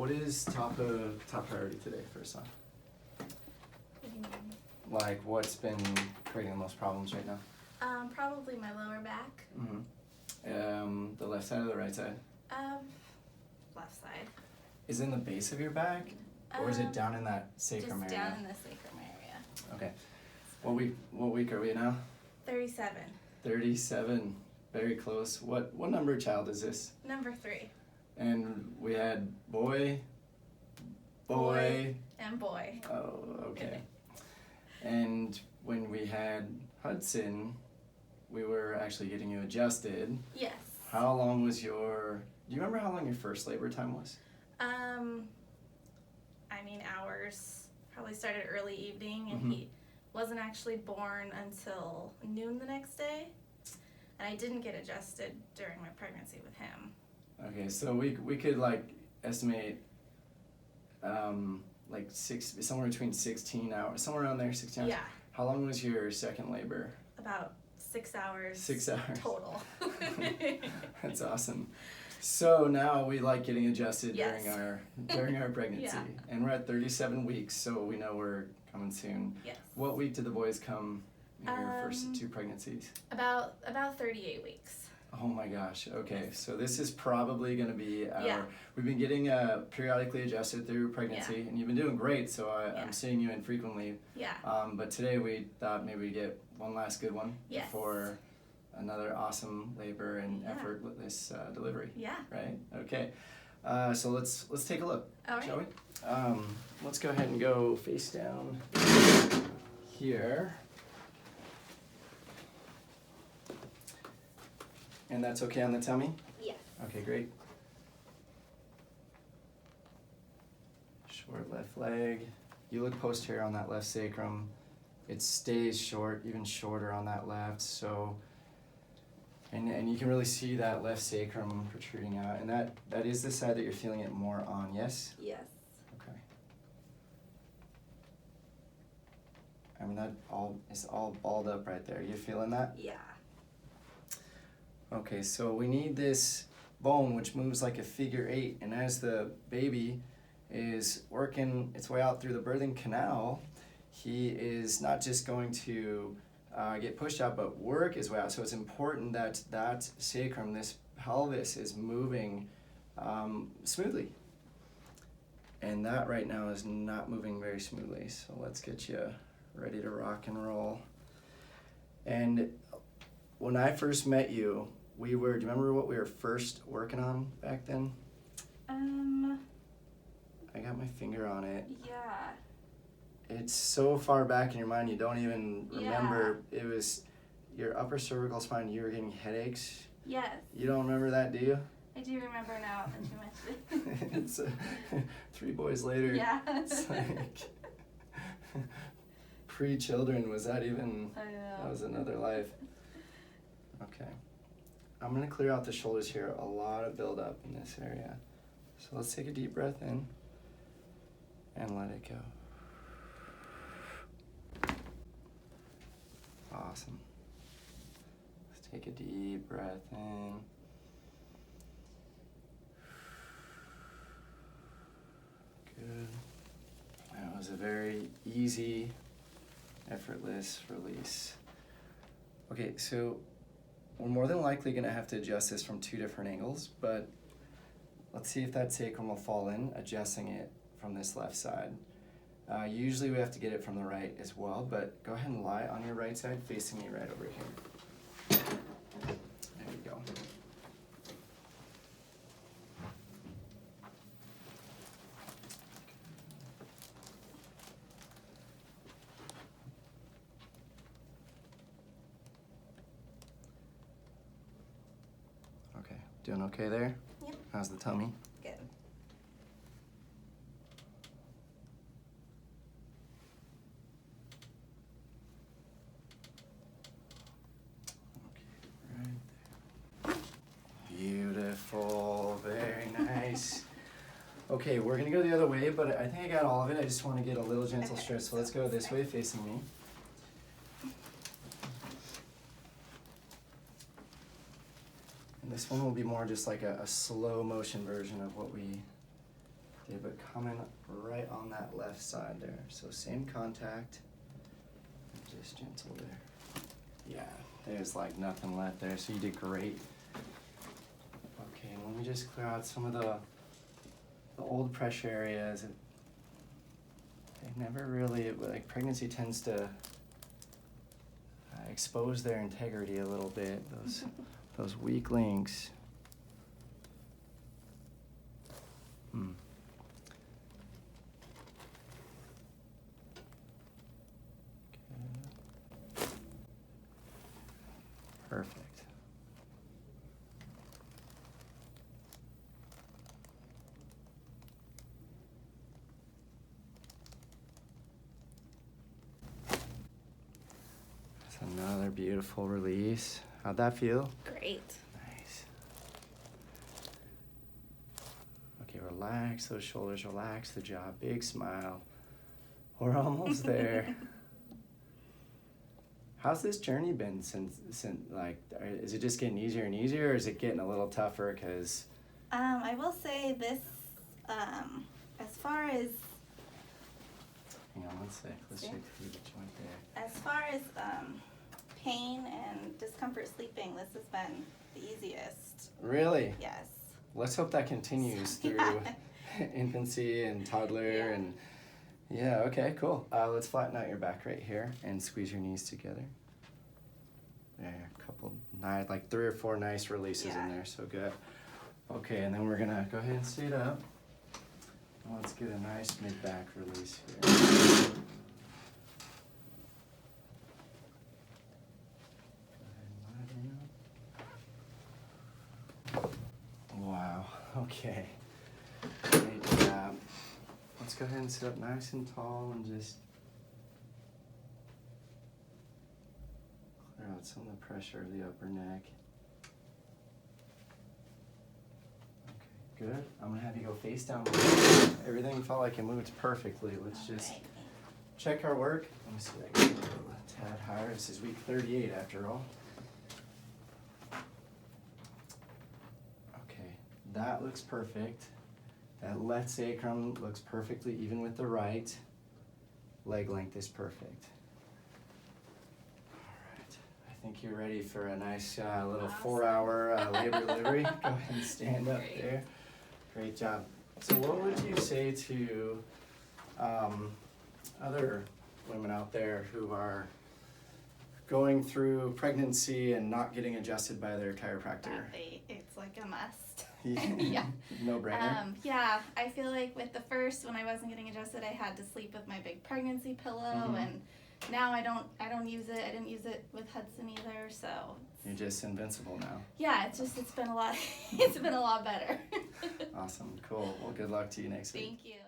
What is top priority today for son? What do you mean? Like, what's been creating the most problems right now? Probably my lower back. Mm-hmm. The left side or the right side? Left side. Is it in the base of your back, or is it down in that sacrum just area? Down in the sacrum area. Okay. What week are we now? 37. 37. Very close. What number child is this? Number 3. And we had boy. And boy. Oh, okay. And when we had Hudson, we were actually getting you adjusted. Yes. How long was do you remember how long your first labor time was? I mean hours. Probably started early evening, and Mm-hmm. he wasn't actually born until noon the next day. And I didn't get adjusted during my pregnancy with him. Okay, so we could like estimate like somewhere between 16 hours, somewhere around there, 16 hours. Yeah. How long was your second labor? About 6 hours. 6 hours. Total. That's awesome. So now we like getting adjusted Yes. during our pregnancy. Yeah. And we're at 37 weeks, so we know we're coming soon. Yes. What week did the boys come in your first 2 pregnancies? About 38 weeks. Oh my gosh, okay. So this is probably going to be Yeah. we've been getting periodically adjusted through pregnancy, and you've been doing great, so I'm seeing you infrequently. Yeah. But today we thought maybe we'd get one last good one Yes. before another awesome labor and effortless delivery. Yeah. Right? Okay. So let's take a look, All right. shall we? Let's go ahead and go face down here. And that's okay on the tummy? Yes. Okay, great. Short left leg. You look posterior on that left sacrum. It stays short, even shorter on that left. So, and you can really see that left sacrum protruding out. And that is the side that you're feeling it more on, yes? Yes. Okay. I mean, it's all balled up right there. You feeling that? Yeah. Okay, so we need this bone which moves like a figure 8, and as the baby is working its way out through the birthing canal, he is not just going to get pushed out but work his way out. So it's important that that sacrum, this pelvis, is moving smoothly. And that right now is not moving very smoothly. So let's get you ready to rock and roll. And when I first met you, do you remember what we were first working on back then? I got my finger on it. Yeah. It's so far back in your mind you don't even remember. It was your upper cervical spine. You were getting headaches. Yes. You don't remember that, do you? I do remember now that you mentioned it. It's 3 boys later. Yeah. It's like pre-children. Was that even? I know. That was another life. Okay. I'm going to clear out the shoulders here. A lot of buildup in this area. So let's take a deep breath in and let it go. Awesome. Let's take a deep breath in. Good. That was a very easy, effortless release. Okay, so we're more than likely going to have to adjust this from 2 different angles, but let's see if that sacrum will fall in, adjusting it from this left side. Usually we have to get it from the right as well, but go ahead and lie on your right side, facing me right over here. There you go. Okay, doing okay there? Yep. How's the tummy? Good. Beautiful, very nice. Okay, we're gonna go the other way, but I think I got all of it. I just want to get a little gentle stretch. So let's go this way, facing me. And this one will be more just like a slow motion version of what we Okay, but coming right on that left side there. So same contact, just gentle there. Yeah, there's like nothing left there, so you did great. Okay, let me just clear out some of the old pressure areas. They never really, like pregnancy tends to expose their integrity a little bit, those weak links. Okay. Perfect. That's another beautiful release. How'd that feel? Great. Nice. Okay, relax those shoulders, relax the jaw, big smile. We're almost there. How's this journey been since like, is it just getting easier and easier, or is it getting a little tougher? Cause I will say this, as far as hang on one sec. Let's check through the joint there. as far as pain and discomfort sleeping, this has been the easiest. Really? Yes. Let's hope that continues through infancy and toddler and yeah, okay, cool. Let's flatten out your back right here and squeeze your knees together. There, a couple, like 3 or 4 nice releases in there, so good. Okay, and then we're gonna go ahead and sit up. Let's get a nice mid-back release here. Wow, okay. Great job. Let's go ahead and sit up nice and tall and just clear out some of the pressure of the upper neck. Okay, good. I'm gonna have you go face down. Everything felt like it moved perfectly. Let's just check our work. Let me see if I can get a tad higher. This is week 38 after all. Okay, that looks perfect. That left sacrum looks perfectly even with the right. Leg length is perfect. All right, I think you're ready for a nice little 4-hour labor delivery. Go ahead and stand up there. Great job. So what would you say to other women out there who are going through pregnancy and not getting adjusted by their chiropractor? It's like a must. Yeah. No brainer. Yeah, I feel like with the first, when I wasn't getting adjusted, I had to sleep with my big pregnancy pillow, and now I don't use it. I didn't use it with Hudson either, so You're just invincible now. yeah, it's been a lot. It's been a lot better. Awesome, cool. Well, good luck to you next week. Thank you.